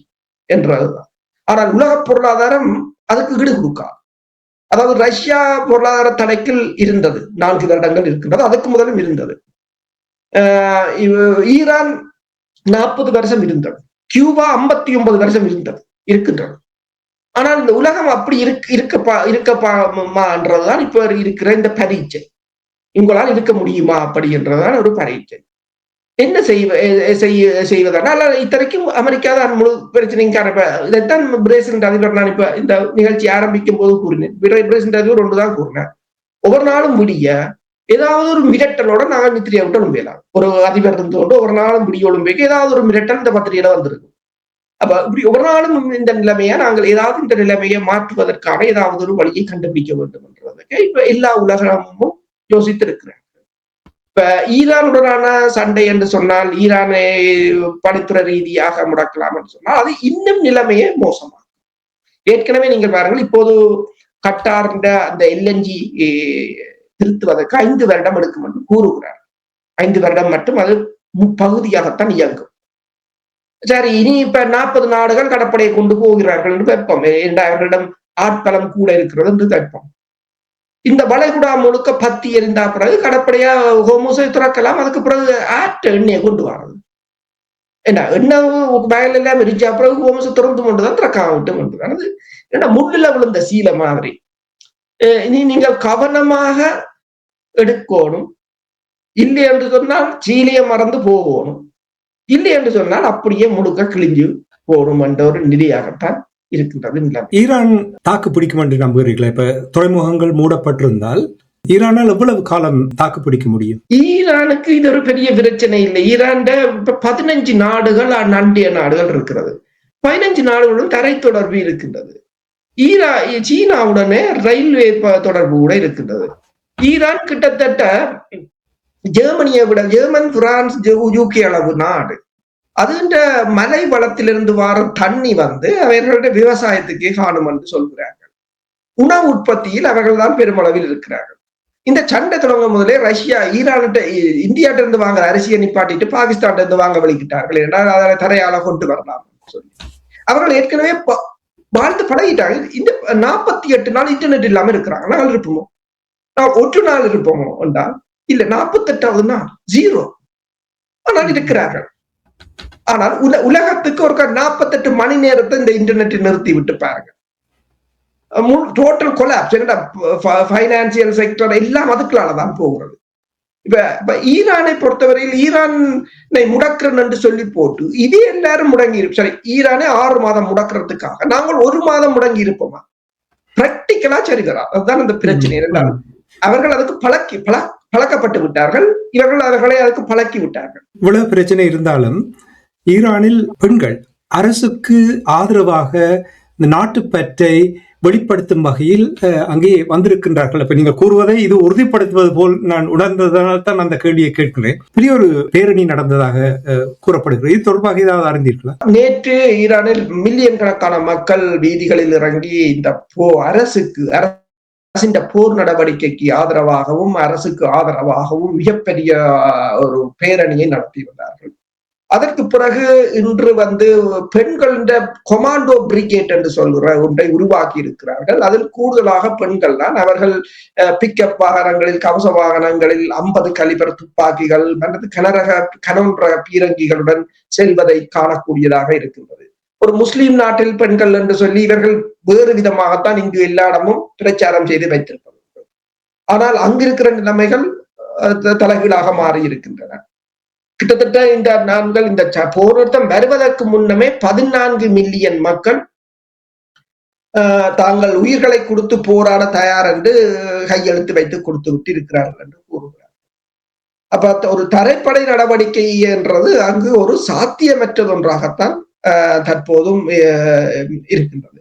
என்றதுதான். ஆனால் உலக பொருளாதாரம் அதுக்கு ஈடு கொடுக்காது. அதாவது ரஷ்யா பொருளாதார தடைக்கில் இருந்தது, 4 வருடங்கள் இருக்கின்றது, அதுக்கு முதலும் இருந்தது. ஈரான் 40 வருஷம் இருந்தது, கியூபா 59 வருஷம் இருக்கின்றது. ஆனால் இந்த உலகம் அப்படி இருக்கப்பான்றதுதான் இப்ப இருக்கிற இந்த பரீட்சை. உங்களால் இருக்க முடியுமா அப்படி என்றதான் ஒரு பரீட்சை. என்ன செய்வதனால் இத்தனைக்கும் அமெரிக்கா தான் முழு பிரச்சனையும் காரணம். இதைத்தான் பிரேசில் அதிபர் நான் இப்ப இந்த நிகழ்ச்சி ஆரம்பிக்கும் போது கூறினேன். பிரேசில் அதிபர் ஒன்றுதான் கூறினேன், ஒவ்வொரு நாளும் விடிய ஏதாவது ஒரு மிரட்டலோட நாங்கள் நித்திரியை விட்டு ஒழும்பெயலாம். ஒரு அதிபர் இருந்து கொண்டு ஒவ்வொரு நாளும் விடிய ஒழும்பைக்கு ஏதாவது ஒரு மிரட்டல் இந்த பத்திரிகையில வந்திருக்கும். அப்ப இப்படி ஒவ்வொரு நாளும் இந்த நிலைமையை நாங்கள் ஏதாவது இந்த நிலைமையை மாற்றுவதற்கான ஏதாவது ஒரு வழியை கண்டுபிடிக்க வேண்டும் என்றதுக்கு இப்ப எல்லா உலகமும் யோசித்து இருக்கிறேன். இப்ப ஈரானுடனான சண்டை என்று சொன்னால், ஈரானை பணித்துறை ரீதியாக முடக்கலாம் என்று சொன்னால் அது இன்னும் நிலைமையே மோசமாகும். ஏற்கனவே நீங்கள் பாருங்கள், இப்போது கட்டார் அந்த LNG திருத்துவதற்கு 5 வருடம் எடுக்கும் என்று கூறுகிறார். 5 வருடம் மட்டும் அது பகுதியாகத்தான் இயங்கும். சரி, இனி இப்ப 40 நாடுகள் கடற்படையை கொண்டு போகிறார்கள் என்று வைப்போம். அவர்களிடம் ஆட்பலம் கூட இருக்கிறது என்று வைப்போம். இந்த வளைகுடா முழுக்க பத்தி எரிந்தா பிறகு கடற்படையா ஹோமோஸை துறக்கலாம். அதுக்கு பிறகு எண்ணெயை கொண்டு வர்றது என்ன, எண்ணெய் வயல் எல்லாம் எரிஞ்சா பிறகு ஹோமோஸை திறந்து கொண்டுதான் திறக்காம விட்டு கொண்டுதான். ஏன்னா முள்ளுல விழுந்த சீலை மாதிரி. இனி நீங்கள் கவனமாக எடுக்கணும். இல்லை என்று சொன்னால் சீலையை மறந்து போகணும். இல்லை என்று சொன்னால் அப்படியே முழுக்க கிழிஞ்சு போகணும் என்ற ஒரு நிலையாகத்தான் இருக்கின்றது. ஈரான் தாக்கு பிடிக்கும் என்று நம்புகிறீர்களா? இப்ப துறைமுகங்கள் மூடப்பட்டிருந்தால் ஈரானால் எவ்வளவு காலம் தாக்கு பிடிக்க முடியும்? ஈரானுக்கு இது ஒரு பெரிய பிரச்சனை இல்லை. ஈரான் இப்ப 15 நாடுகள் அண்டிய நாடுகள் இருக்கிறது. 15 நாடுகளும் தரை தொடர்பு இருக்கின்றது. சீனாவுடனே ரயில்வே தொடர்பு கூட இருக்கின்றது. ஈரான் கிட்டத்தட்ட ஜெர்மனியை விட, ஜெர்மன், பிரான்ஸ், UK அளவு நாடு. அதுன்ற மலை வளத்திலிருந்து வர தண்ணி வந்து அவர்களுடைய விவசாயத்துக்கே காணும் என்று சொல்கிறார்கள். உணவு உற்பத்தியில் அவர்கள் தான் பெருமளவில் இருக்கிறார்கள். இந்த சண்டை தொடங்க முதலே ரஷ்யா ஈரான்கிட்ட, இந்தியாட்ட இருந்து வாங்குற அரிசியை நிப்பாட்டிட்டு பாகிஸ்தான் இருந்து வாங்க வலிக்கிட்டார்கள். என்றால் அதை தரையால கொண்டு வரலாம் சொல்லி அவர்கள் ஏற்கனவே வாழ்ந்து பழகிட்டாங்க. இந்த 48 நாள் இன்டர்நெட் இல்லாம இருக்கிறாங்க. நாங்கள் இருப்போமோ, நான் 1 நாள் இருப்போமோ என்றால் இல்ல, 48வது நாள் 0. ஆனால் இருக்கிறார்கள். ஆனால் உலகத்துக்கு ஒரு 48 மணி நேரத்தை இந்த இன்டர்நெட்டை நிறுத்தி விட்டு பாருங்க. Total collapse. பைனான்சியல் செக்டர் எல்லாம் அதுக்குள்ளாலதான் போகிறது. இப்ப ஈரானை பொறுத்தவரையில் ஈரானை முடக்கிறன் என்று சொல்லி போட்டு இதே எல்லாரும் முடங்கி இருப்போம். சரி, ஈரானை 6 மாதம் முடக்கிறதுக்காக நாங்கள் 1 மாதம் முடங்கி இருப்போமா? பிராக்டிக்கலா சரிதரா? அதுதான் இந்த பிரச்சனை. இரண்டாவது, அவர்கள் அதுக்கு பழக்கப்பட்டு விட்டார்கள். இவர்கள் அவர்களை அதுக்கு பழக்கி விட்டார்கள். இவ்வளவு பிரச்சனை இருந்தாலும் ஈரானில் பெண்கள் அரசுக்கு ஆதரவாக இந்த நாட்டுப்பற்றை வெளிப்படுத்தும் வகையில் அங்கே வந்திருக்கின்றார்கள். இப்ப நீங்க கூறுவதை இது உறுதிப்படுத்துவது போல் நான் உணர்ந்ததனால் தான் அந்த கேள்வியை கேட்கிறேன். பெரிய ஒரு பேரணி நடந்ததாக கூறப்படுகிறது. இது தொடர்பாக ஏதாவது அறிந்தீர்களா? நேற்று ஈரானில் மில்லியன் கணக்கான மக்கள் வீதிகளில் இறங்கி இந்த அரசின் போர் நடவடிக்கைக்கு ஆதரவாகவும் அரசுக்கு ஆதரவாகவும் மிகப்பெரிய ஒரு பேரணியை நடத்தி வந்தார்கள். அதற்கு பிறகு இன்று பெண்களின் கொமாண்டோ பிரிகேட் என்று சொல்கிற ஒன்றை உருவாக்கி இருக்கிறார்கள். அதில் கூடுதலாக பெண்கள் தான். அவர்கள் பிக்கப் வாகனங்களில், கவச வாகனங்களில் 50 கலிபர் துப்பாக்கிகள் அல்லது கனரக பீரங்கிகளுடன் செல்வதை காணக்கூடியதாக இருக்கின்றது. ஒரு முஸ்லிம் நாட்டில் பெண்கள் என்று சொல்லி இவர்கள் வேறு விதமாகத்தான் இங்கு எல்லா இடமும் பிரச்சாரம் செய்து வைத்திருப்பார்கள். ஆனால் அங்கிருக்கிற நிலைமைகள் தலைகீழாக மாறி இருக்கின்றன. கிட்டத்தட்ட இந்த போர் நிறுத்தம் வருவதற்கு முன்னமே 14 மில்லியன் மக்கள் தாங்கள் உயிர்களை கொடுத்து போராட தயார் என்று கையெழுத்து வைத்து கொடுத்து விட்டு இருக்கிறார்கள் என்று கூறுகிறார். அப்ப ஒரு தரைப்படை நடவடிக்கை என்றது அங்கு ஒரு சாத்தியமற்றது ஒன்றாகத்தான் தற்போதும் இருக்கின்றது.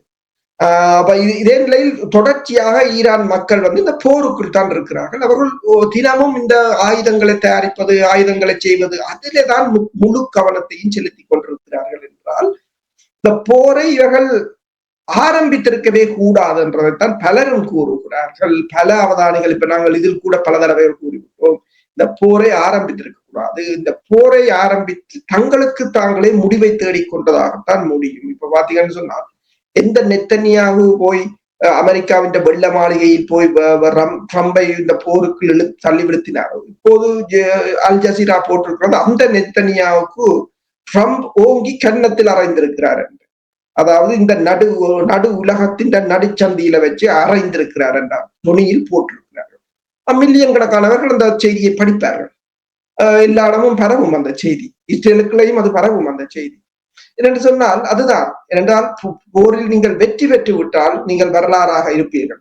அப்ப இதே நிலையில் தொடர்ச்சியாக ஈரான் மக்கள் இந்த போருக்குள் தான் இருக்கிறார்கள். அவர்கள் தினமும் இந்த ஆயுதங்களை தயாரிப்பது, ஆயுதங்களை செய்வது, அதிலே தான் முழு கவனத்தையும் செலுத்திக் கொண்டிருக்கிறார்கள் என்றால் இந்த போரை இவர்கள் ஆரம்பித்திருக்கவே கூடாது என்றதைத்தான் பலரும் கூறுகிறார்கள். பல அவதானிகள், இப்ப நாங்கள் இதில் கூட பல தடவை கூறிவிட்டோம், இந்த போரை ஆரம்பித்திருக்க கூடாது. இந்த போரை ஆரம்பித்து தங்களுக்கு தாங்களே முடிவை தேடிக்கொண்டதாகத்தான் முடியும். இப்ப பாத்தீங்கன்னு சொன்னா, எந்த நெத்தனியாகு போய் அமெரிக்காவின் வெள்ள மாளிகையில் போய் ட்ரம்பை இந்த போருக்கு தள்ளி விழுத்தினாரோ, இப்போது அல் ஜசீரா போட்டிருக்கிறது அந்த நெத்தனியாவுக்கு ட்ரம்ப் ஓங்கி கன்னத்தில் அறைந்திருக்கிறார் என்று. அதாவது இந்த நடு உலகத்தின் நடுச்சந்தியில வச்சு அறைந்திருக்கிறார் என்றார் துணியில் போட்டிருக்கிறார்கள். மில்லியன் கணக்கானவர்கள் அந்த செய்தியை படிப்பார்கள். எல்லா இடமும் பரவும் அந்த செய்தி, இஸ்ரேலுக்குள்ளேயும் அது பரவும் அந்த செய்தி. என்று சொன்னால் அதுதான். ஏனென்றால் போரில் நீங்கள் வெற்றி பெற்று விட்டால் நீங்கள் வரலாறாக இருப்பீர்கள்.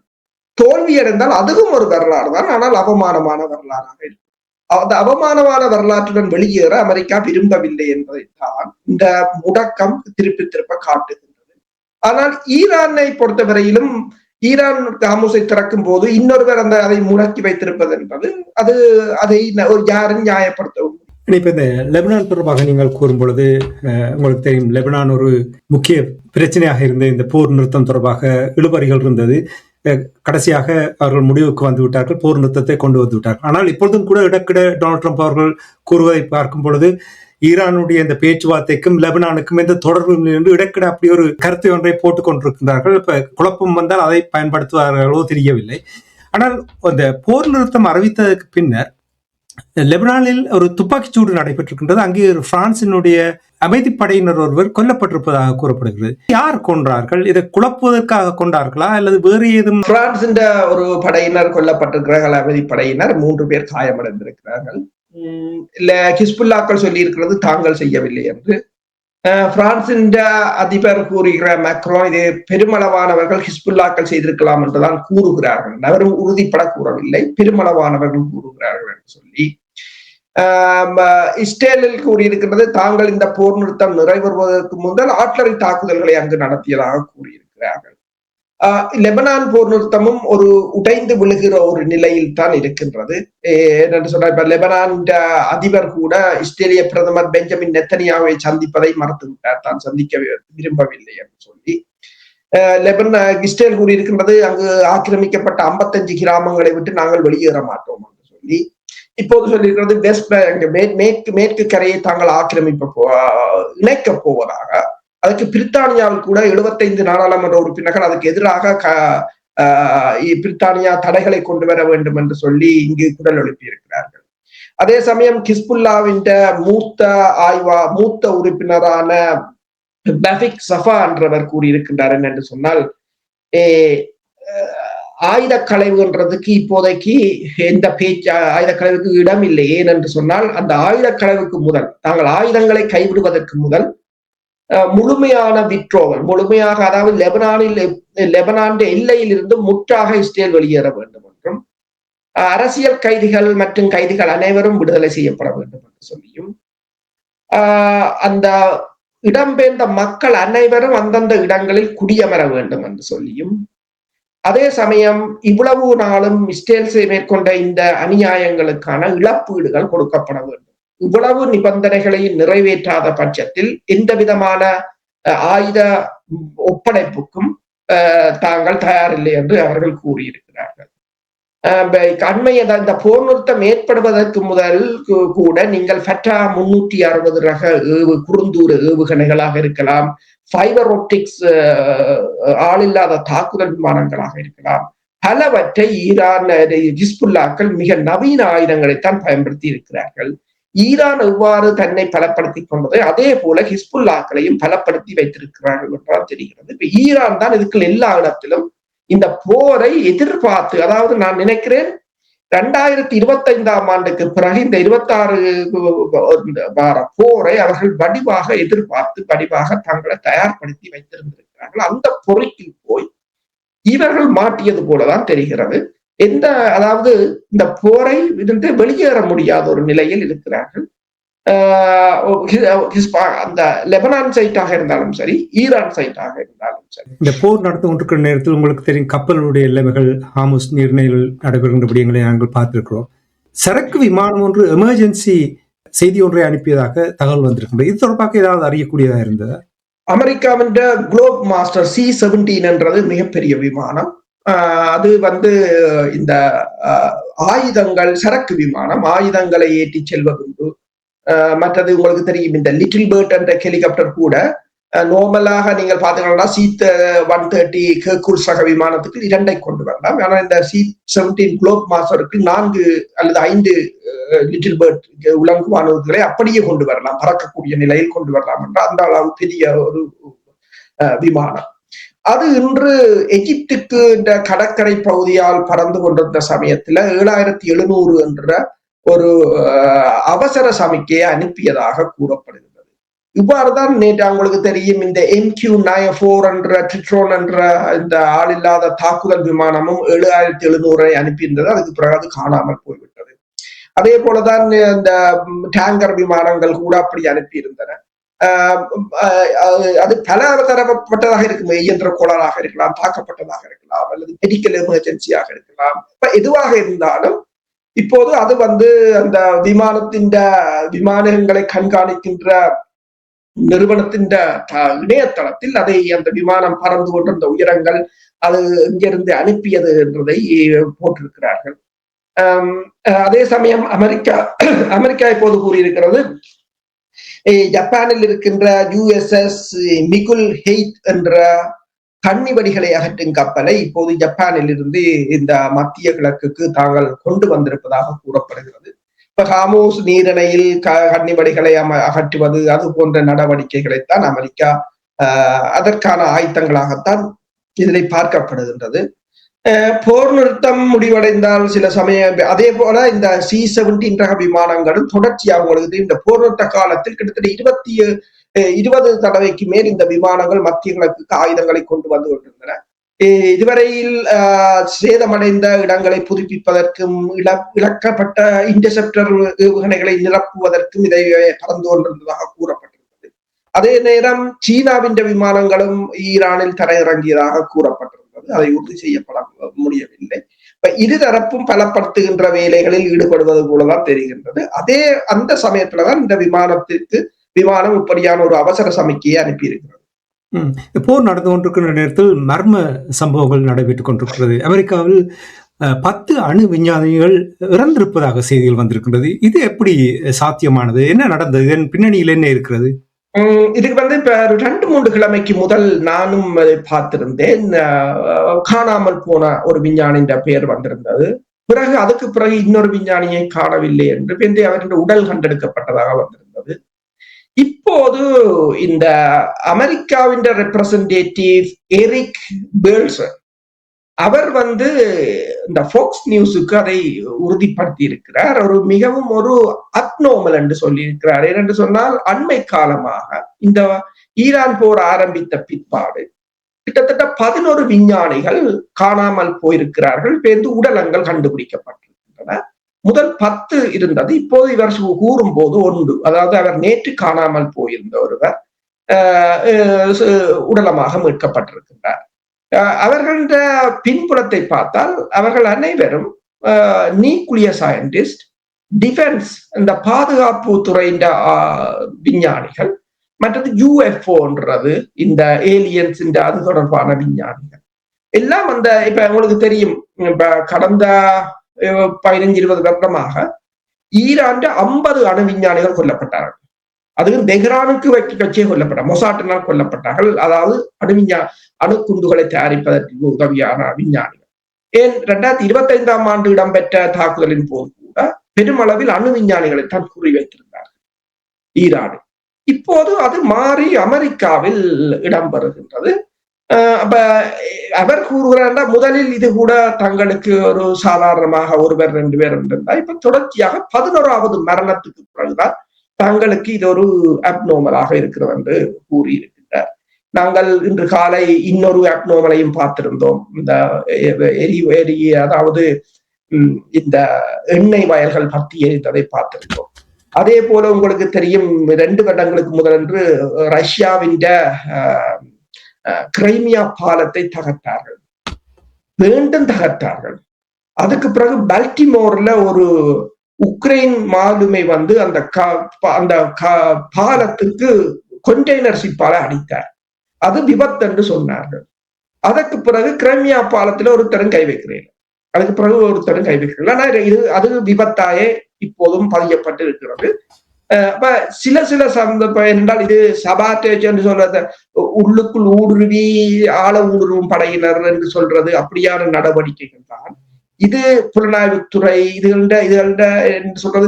தோல்வி அடைந்தால் அதுவும் ஒரு வரலாறு தான், ஆனால் அவமானமான வரலாறாக இருக்கும். அந்த அவமானமான வரலாற்றுடன் வெளியேற அமெரிக்கா விரும்பவில்லை என்பதைத்தான் இந்த முடக்கம் திருப்ப காட்டுகின்றது. ஆனால் ஈரானை பொறுத்தவரையிலும் ஈரான் காமூஸை திறக்கும் போது இன்னொருவர் அதை முடக்கி வைத்திருப்பது என்பது அதை யாரும் நியாயப்படுத்தவும். இப்ப இந்த லெபனான் தொடர்பாக நீங்கள் கூறும் பொழுது உங்களுக்கு தெரியும், லெபனான் ஒரு முக்கிய பிரச்சனையாக இருந்த இந்த போர் நிறுத்தம் தொடர்பாக இழுபறிகள் இருந்தது. கடைசியாக அவர்கள் முடிவுக்கு வந்து விட்டார்கள், போர் நிறுத்தத்தை கொண்டு வந்து விட்டார்கள். ஆனால் இப்பொழுதும் கூட இடக்கிட டொனால்ட் ட்ரம்ப் அவர்கள் கூறுவதை பார்க்கும் பொழுது ஈரானுடைய இந்த பேச்சுவார்த்தைக்கும் லெபனானுக்கும் எந்த தொடர்பும் என்று இடக்கிட அப்படி ஒரு கருத்தை ஒன்றை போட்டுக் கொண்டிருக்கின்றார்கள். இப்ப குழப்பம் வந்தால் அதை பயன்படுத்துவார்களோ தெரியவில்லை. ஆனால் அந்த போர் நிறுத்தம் அறிவித்ததற்கு பின்னர் லெபனானில் ஒரு துப்பாக்கிச்சூடு நடைபெற்றிருக்கின்றது. அங்கே ஒரு பிரான்சினுடைய அமைதிப்படையினர் ஒருவர் கொல்லப்பட்டிருப்பதாக கூறப்படுகிறது. யார் கொன்றார்கள்? இதை குழப்புவதற்காக கொண்டார்களா அல்லது வேறு ஏதும்? பிரான்சின் ஒரு படையினர் கொல்லப்பட்டிருக்கிறார்கள், அமைதிப்படையினர் 3 பேர் காயமடைந்திருக்கிறார்கள். இல்ல ஹிஸ்புல்லாக்கள் சொல்லி இருக்கிறது தாங்கள் செய்யவில்லை என்று. பிரான்சின் அதிபர் கூறுகிற மேக்ரோன் இது பெருமளவானவர்கள் ஹிஸ்புல்லாக்கள் செய்திருக்கலாம் என்றுதான் கூறுகிறார்கள். அவரும் உறுதிப்பட கூறவில்லை, பெருமளவானவர்கள் கூறுகிறார்கள் என்று சொல்லி. இஸ்ரேலில் கூறியிருக்கிறது தாங்கள் இந்த போர் நிறுத்தம் நிறைவேறுவதற்கு முதல் ஆட்லரி தாக்குதல்களை அங்கு நடத்தியதாக கூறியிருக்கிறார்கள். லெபனான் போர் நிறுத்தமும் ஒரு உடைந்து விழுகிற ஒரு நிலையில் தான் இருக்கின்றது. என்று சொன்ன இப்ப லெபனான் அதிபர் கூட இஸ்ரேலிய பிரதமர் பெஞ்சமின் நெத்தனியாவை சந்திப்பதை மறுத்துவிட்டார், தான் சந்திக்க விரும்பவில்லை என்று சொல்லி. இஸ்ரேல் கூறியிருக்கின்றது அங்கு ஆக்கிரமிக்கப்பட்ட 55 கிராமங்களை விட்டு நாங்கள் வெளியேற மாட்டோம் என்று சொல்லி. இப்போது சொல்லியிருக்கிறது வெஸ்ட் மேற்கு கரையை தாங்கள் இணைக்க போவதாக. அதுக்கு பிரித்தானியாவில் கூட 75 நாடாளுமன்ற உறுப்பினர்கள் அதுக்கு எதிராக பிரித்தானியா தடைகளை கொண்டு வர வேண்டும் என்று சொல்லி இங்கு குரல் எழுப்பியிருக்கிறார்கள். அதே சமயம் ஹிஸ்புல்லாவின் மூத்த உறுப்பினரான பஃபிக் சஃபா என்றவர் கூறியிருக்கின்றார் என்று சொன்னால், ஆயுத களைவுன்றதுக்கு இப்போதைக்கு எந்த ஆயுத களைவுக்கு இடம் இல்லை. ஏனென்று சொன்னால் அந்த ஆயுத களைவுக்கு முதல் தாங்கள் ஆயுதங்களை கைவிடுவதற்கு முதல் முழுமையான விட்ரோவல், முழுமையாக அதாவது லெபனான் எல்லையில் இருந்து முற்றாக இஸ்ரேல் வெளியேற வேண்டும் என்றும், அரசியல் கைதிகள் மற்றும் கைதிகள் அனைவரும் விடுதலை செய்யப்பட வேண்டும் என்று சொல்லியும், அந்த இடம்பெயர்ந்த மக்கள் அனைவரும் அந்தந்த இடங்களில் குடியமர வேண்டும் என்று சொல்லியும், அதே சமயம் இவ்வளவு நாளும் இஸ்ரேல் மேற்கொண்ட இந்த அநியாயங்களுக்கான இழப்பீடுகள் கொடுக்கப்பட வேண்டும். இவ்வளவு நிபந்தனைகளை நிறைவேற்றாத பட்சத்தில் எந்த விதமான ஆயுத ஒப்படைப்புக்கும் தாங்கள் தயாரில்லை என்று அவர்கள் கூறியிருக்கிறார்கள். அண்மைய இந்த போர் நிறுத்தம் ஏற்படுவதற்கு முதல் கூட நீங்கள் ஃபெட்டா 360 ரக குறுந்தூர ஏவுகணைகளாக இருக்கலாம், ஃபைபர் ஒப்டிக்ஸ் ஆளில்லாத தாக்குதல் விமானங்களாக இருக்கலாம், பலவற்றை ஈரான் ஹிஸ்புல்லாக்கள் மிக நவீன ஆயுதங்களைத்தான் பயன்படுத்தி இருக்கிறார்கள். ஈரான் எவ்வாறு தன்னை பலப்படுத்திக் கொண்டது, அதே போல ஹிஸ்புல்லாக்களையும் பலப்படுத்தி வைத்திருக்கிறார்கள் என்றால் தெரிகிறது. இப்ப ஈரான் தான் இதுக்கு எல்லா இடத்திலும் இந்த போரை எதிர்பார்த்து, அதாவது நான் நினைக்கிறேன் 2025 ஆண்டுக்கு பிறகு இந்த 26 வார போரை அவர்கள் வடிவாக எதிர்பார்த்து வடிவாக தங்களை தயார்படுத்தி வைத்திருந்திருக்கிறார்கள். அந்த பொறிக்கு போய் இவர்கள் மாட்டியது போலதான் தெரிகிறது. அதாவது இந்த போரை இருந்து வெளியேற முடியாத ஒரு நிலையில் இருக்கிறார்கள். அந்த லெபனான் சைட்டாக இருந்தாலும் சரி, ஈரான் சைட்டாக இருந்தாலும் சரி. இந்த போர் நடந்து கொண்டிருக்கிற நேரத்தில் உங்களுக்கு தெரியும் கப்பலுடைய எல்லைகள் ஹார்முஸ் நீர்நிலையில் நடைபெறுகின்ற விடயங்களை நாங்கள் பார்த்திருக்கிறோம். சரக்கு விமானம் ஒன்று எமர்ஜென்சி செய்தி ஒன்றை அனுப்பியதாக தகவல் வந்திருக்கின்றது. இது தொடர்பாக ஏதாவது அறியக்கூடியதாக இருந்ததா? அமெரிக்காவின் குளோப் மாஸ்டர் C-17 என்றது மிகப்பெரிய விமானம். அது இந்த ஆயுதங்கள், சரக்கு விமானம் ஆயுதங்களை ஏற்றி செல்வதுண்டு. மற்றது உங்களுக்கு தெரியும் இந்த லிட்டில் பேர்ட் என்ற ஹெலிகாப்டர் கூட நார்மலாக நீங்கள் பார்த்தீங்கன்னா C-130 ஹெர்குலஸ் ரக விமானத்துக்கு 2 கொண்டு வரலாம். ஆனால் இந்த C-17 குளோப் மாஸ்டருக்கு 4 அல்லது 5 லிட்டில் பேர்ட் உலங்கு வானூர்திகளை அப்படியே கொண்டு வரலாம், பறக்கக்கூடிய நிலையில் கொண்டு வரலாம் என்ற அந்த அளவு பெரிய ஒரு விமானம். அது இன்று எகிப்துக்கு இந்த கடற்கரை பகுதியால் பறந்து கொண்டிருந்த சமயத்துல 7700 என்ற ஒரு அவசர சமிக்கையை அனுப்பியதாக கூறப்படுகிறது. இவ்வாறுதான் நேற்று உங்களுக்கு தெரியும் இந்த MQ-94 என்ற ட்ரிட்ரோன் என்ற இந்த ஆளில்லாத தாக்குதல் விமானமும் 7700 அனுப்பியிருந்தது. அதுக்கு பிறகு அது காணாமல் போய்விட்டது. அதே போலதான் இந்த டேங்கர் விமானங்கள் கூட அப்படி அனுப்பியிருந்தன. அது பல தரப்பட்டதாக இருக்கும். இயந்திர கோளாறாக இருக்கலாம், தாக்கப்பட்டதாக இருக்கலாம், அல்லது மெடிக்கல் எமர்ஜென்சியாக இருக்கலாம். எதுவாக இருந்தாலும் இப்போது அது அந்த விமானங்களை கண்காணிக்கின்ற நிறுவனத்தின் இணையதளத்தில் அதை அந்த விமானம் பறந்து கொண்டிருந்த உயரங்கள் அது இங்கிருந்து அனுப்பியது என்றதை போட்டிருக்கிறார்கள். அதே சமயம் அமெரிக்கா இப்போது கூறியிருக்கிறது, ஜப்பானில் இருக்கின்ற USS மிகுல் ஹெய்த் என்ற கன்னிவடிகளை அகற்றும் கப்பலை இப்போது ஜப்பானில் இருந்து இந்த மத்திய கிழக்குக்கு தாங்கள் கொண்டு வந்திருப்பதாக கூறப்படுகிறது. இப்ப ஹார்முஸ் நீரிணையில் கன்னிவடிகளை அகற்றுவது அது போன்ற நடவடிக்கைகளைத்தான் அமெரிக்கா அதற்கான ஆயுதங்களாகத்தான் இதனை பார்க்கப்படுகின்றது. போர் நிறுத்தம் முடிவடைந்தால் சில சமயம் அதே போல இந்த C-17 ரக விமானங்களும் தொடர்ச்சியாக உங்களுக்கு இந்த போர் நிறுத்த காலத்தில் கிட்டத்தட்ட 20 தடவைக்கு மேல் இந்த விமானங்கள் மத்திய கிழக்கு ஆயுதங்களை கொண்டு வந்து கொண்டிருந்தன. இதுவரையில் சேதமடைந்த இடங்களை புதுப்பிப்பதற்கும் இழக்கப்பட்ட இன்டர்செப்டர் ஏவுகணைகளை நிரப்புவதற்கும் இதை பறந்து கொண்டிருந்ததாக கூறப்பட்டிருந்தது. அதே நேரம் சீனாவின் விமானங்களும் ஈரானில் தரையிறங்கியதாக கூறப்பட்டிருந்தது. அதை உறுதி செய்யப்பட முடியவில்லை. இருதரப்பும் பலப்படுத்துகின்ற வேலைகளில் ஈடுபடுவது போலதான் தெரிகின்றது. அந்த சமயத்துலதான் இந்த விமானம் இப்படியான ஒரு அவசர சமிக்கையை அனுப்பியிருக்கிறது. போர் நடந்து கொண்டிருக்கின்ற நேரத்தில் மர்ம சம்பவங்கள் நடைபெற்றுக் கொண்டிருக்கிறது. அமெரிக்காவில் 10 அணு விஞ்ஞானிகள் இறந்திருப்பதாக செய்திகள் வந்திருக்கின்றது. இது எப்படி சாத்தியமானது? என்ன நடந்தது? இதன் பின்னணியில் என்ன இருக்கிறது? இதுக்கு இப்ப 2-3 கிழமைக்கு முதல் நானும் பார்த்திருந்தேன். காணாமல் போன ஒரு விஞ்ஞானின் பெயர் வந்திருந்தது. அதுக்கு பிறகு இன்னொரு விஞ்ஞானியை காணவில்லை என்று அவருடைய உடல் கண்டெடுக்கப்பட்டதாக வந்திருந்தது. இப்போது இந்த அமெரிக்காவின் ரெப்ரசன்டேட்டிவ் எரிக் பேர்ல்சன் அவர் இந்த ஃபாக்ஸ் நியூஸுக்கு அதை உறுதிப்படுத்தி இருக்கிறார். மிகவும் ஒரு அப்நார்மல் என்று சொல்லி இருக்கிறார். ஏனென்று சொன்னால் அண்மை காலமாக இந்த ஈரான் போர் ஆரம்பித்த பிற்பாடு கிட்டத்தட்ட 11 விஞ்ஞானிகள் காணாமல் போயிருக்கிறார்கள். உடலங்கள் கண்டுபிடிக்கப்பட்டிருக்கின்றன. முதல் 10 இருந்தது. இப்போது இவர் கூறும் போது 1, அதாவது அவர் நேற்று காணாமல் போயிருந்த ஒருவர் உடலமாக மீட்கப்பட்டிருக்கின்றார். அவர்கள பின்புலத்தை பார்த்தால் அவர்கள் அனைவரும் நியூக்ளியர் சயின்டிஸ்ட், டிஃபென்ஸ் இந்த பாதுகாப்பு துறையின் விஞ்ஞானிகள், மற்றது UFOன்றது இந்த ஏலியன்ஸ் அது தொடர்பான விஞ்ஞானிகள் எல்லாம் இப்ப உங்களுக்கு தெரியும் கடந்த 15-20 வருடமாக ஈரான் 50 அணு விஞ்ஞானிகள் கொல்லப்பட்டார்கள். அதுவும் தெஹ்ரானுக்கு வச்சே கொல்லப்பட்டார், மொசாட்டினால் கொல்லப்பட்டார்கள். அதாவது அணுகுண்டுகளை தயாரிப்பதற்கு உதவியான விஞ்ஞானிகள். ஏன் 2025 ஆண்டு இடம்பெற்ற தாக்குதலின் போது கூட பெருமளவில் அணு விஞ்ஞானிகளை தான் குறிவைத்திருந்தார்கள் ஈரானில். இப்போது அது மாறி அமெரிக்காவில் இடம்பெறுகின்றது. அவர் கூறுகிறார், முதலில் இது கூட தங்களுக்கு ஒரு சாதாரணமாக 1 பேர் 2 பேர் இருந்தார். இப்ப தொடர்ச்சியாக 11வது மரணத்துக்கு பிறகுதான் தங்களுக்கு இது ஒரு அப்நார்மலாக இருக்கிறது என்று கூறியிருக்கின்றார். நாங்கள் இன்று காலை இன்னொரு அப்நார்மலையும் பார்த்திருந்தோம். இந்த அதாவது இந்த எண்ணெய் வயல்கள் பற்றி எரித்ததை பார்த்திருந்தோம். அதே போல உங்களுக்கு தெரியும், 2 வருடங்களுக்கு முதலன்று ரஷ்யாவின் கிரைமியா பாலத்தை தகர்த்தார்கள், மீண்டும் தகர்த்தார்கள். அதுக்கு பிறகு பல்டிமோர்ல ஒரு உக்ரைன் மாலுமை வந்து அந்த பாலத்துக்கு கண்டெய்னர் ஷிப்பால அடித்தார். அது விபத்து என்று சொன்னார்கள். அதற்கு பிறகு கிரைமியா பாலத்துல ஒருத்தரும் கை வைக்கிறேன், அதுக்கு பிறகு ஒருத்தரும் கை வைக்கிறேன். ஆனா அது விபத்தாயே இப்போதும் பதியப்பட்டு இருக்கிறது. அப்ப சில சந்தர்ப்பம் என்றால் இது சபாட்டேஜ் என்று சொல்றது, உள்ளுக்குள் ஊடுருவி ஆழ ஊடுருவும் படையினர் என்று சொல்றது, அப்படியான நடவடிக்கைகள் தான். இது புலனாய்வுத்துறை இதுகள்ட என்று சொல்றது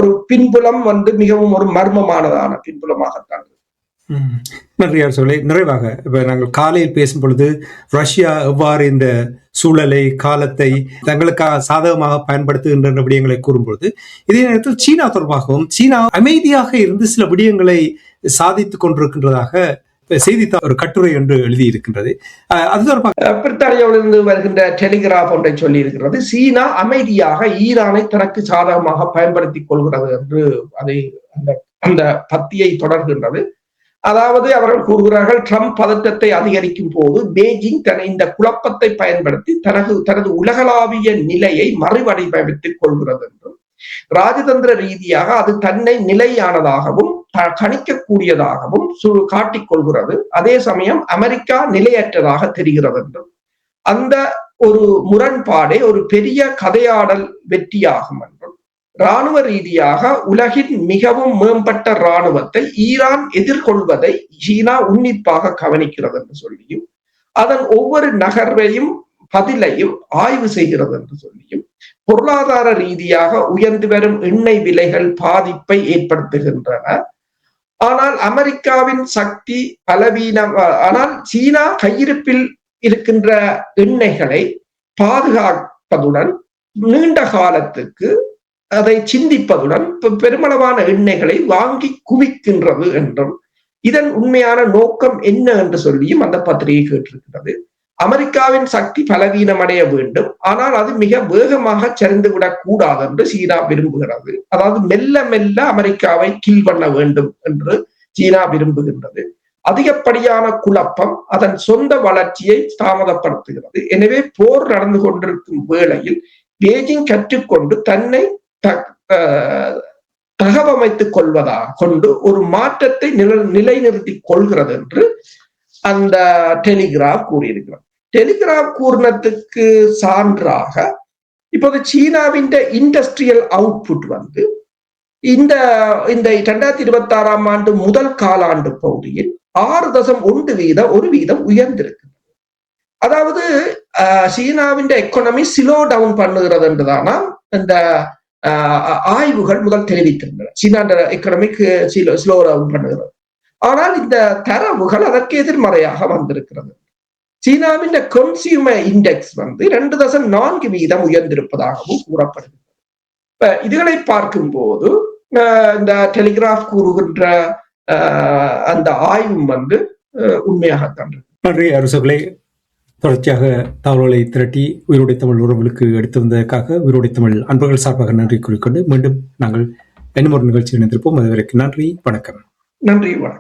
ஒரு பின்புலம் வந்து மிகவும் ஒரு மர்மமானதான பின்புலமாகத்தான். நன்றி அரசர்களே. நிறைவாக இப்ப நாங்கள் காலையில் பேசும் பொழுது ரஷ்யா எவ்வாறு இந்த சூழலை காலத்தை தங்களுக்காக சாதகமாக பயன்படுத்துகின்ற விடயங்களை கூறும்பொழுது, இதே நேரத்தில் சீனா தொடர்பாகவும் சீனா அமைதியாக இருந்து சில விடயங்களை சாதித்துக் கொண்டிருக்கின்றதாக செய்தித்தாள் ஒரு கட்டுரை என்று எழுதியிருக்கின்றது. அது தொடர்பாக பிரித்தானியாவிலிருந்து வருகின்ற டெலிகிராப் ஒன்றை சொல்லி இருக்கிறது. சீனா அமைதியாக ஈரானை தனக்கு சாதகமாக பயன்படுத்திக் கொள்கிறது என்று அதை அந்த பத்தியை தொடர்கின்றது. அதாவது அவர்கள் கூறுகிறார்கள், ட்ரம்ப் பதற்றத்தை அதிகரிக்கும் போது பெய்ஜிங் இந்த குழப்பத்தை பயன்படுத்தி தனது உலகளாவிய நிலையை மறுவடிவமைத்துக் கொள்கிறது என்றும், ராஜதந்திர ரீதியாக அது தன்னை நிலையானதாகவும் கணிக்கக்கூடியதாகவும் காட்டிக் கொள்கிறது. அதே சமயம் அமெரிக்கா நிலையற்றதாக தெரிகிறது என்றும், அந்த ஒரு முரண்பாடே ஒரு பெரிய கதையாடல் வெற்றியாகும் என்றும், இராணுவ ரீதியாக உலகின் மிகவும் மேம்பட்ட இராணுவத்தை ஈரான் எதிர்கொள்வதை சீனா உன்னிப்பாக கவனிக்கிறது என்று சொல்லியும், அதன் ஒவ்வொரு நகர்வையும் பதிலையும் ஆய்வு செய்கிறது என்று சொல்லியும், பொருளாதார ரீதியாக உயர்ந்து வரும் எண்ணெய் விலைகள் பாதிப்பை ஏற்படுத்துகின்றன. ஆனால் அமெரிக்காவின் சக்தி பலவீனம், ஆனால் சீனா கையிருப்பில் இருக்கின்ற எண்ணெய்களை பாதுகாப்பதுடன் நீண்ட காலத்துக்கு அதை சிந்திப்பதுடன் பெருமளவான எண்ணெய்களை வாங்கி குவிக்கின்றது என்றும், இதன் உண்மையான நோக்கம் என்ன என்று சொல்லியும் அந்த பத்திரிகை கேட்டிருக்கிறது. அமெரிக்காவின் சக்தி பலவீனமடைய வேண்டும், ஆனால் அது மிக வேகமாக சரிந்துவிடக் கூடாது என்று சீனா விரும்புகிறது. அதாவது மெல்ல மெல்ல அமெரிக்காவை கீழ் பண்ண வேண்டும் என்று சீனா விரும்புகின்றது. அதிகப்படியான குழப்பம் அதன் சொந்த வளர்ச்சியை தாமதப்படுத்துகிறது. எனவே போர் நடந்து கொண்டிருக்கும் வேளையில் பெய்ஜிங் கற்றுக்கொண்டு தன்னை தகவமைத்துக் கொண்டு ஒரு மாற்றத்தை நிலைநிறுத்திக் கொள்கிறது என்று அந்த டெலிகிராப் கூறியிருக்கிறார். டெலிகிராப் கூறினத்துக்கு சான்றாக இப்போது சீனாவின் இண்டஸ்ட்ரியல் அவுட்புட் வந்து இந்த 2026 ஆண்டு முதல் காலாண்டு பகுதியில் 6.1% உயர்ந்திருக்கு. அதாவது சீனாவின் எக்கானமி ஸ்லோ டவுன் பண்ணுகிறது என்றுதானா இந்த ஆய்வுகள் முதல் தெரிவித்திருந்தன. சீனா எக்கனாமிக் ஸ்லோ டவுன் பண்ணுகிறது. ஆனால் இந்த தரவுகள் அதற்கு எதிர்மறையாக வந்திருக்கிறது. சீனாவின் கன்சியூமர் இண்டெக்ஸ் வந்து 2.4% உயர்ந்திருப்பதாகவும் கூறப்படுகிறது. இதுகளை பார்க்கும் போது இந்த டெலிகிராப் கூறுகின்ற அந்த ஆய்வும் வந்து உண்மையாகத்தான். நன்றி அரசுகளே. தொடர்ச்சியாக தகவல்களை திரட்டி உயிரோடை தமிழ் உறவுகளுக்கு எடுத்து வந்ததற்காக உயிரோடை தமிழ் அன்பர்கள் சார்பாக நன்றி கூறிக்கொண்டு மீண்டும் நாங்கள் இன்னும் ஒரு நிகழ்ச்சியில் இணைந்திருப்போம். அதுவரைக்கும் நன்றி, வணக்கம். நன்றி, வணக்கம்.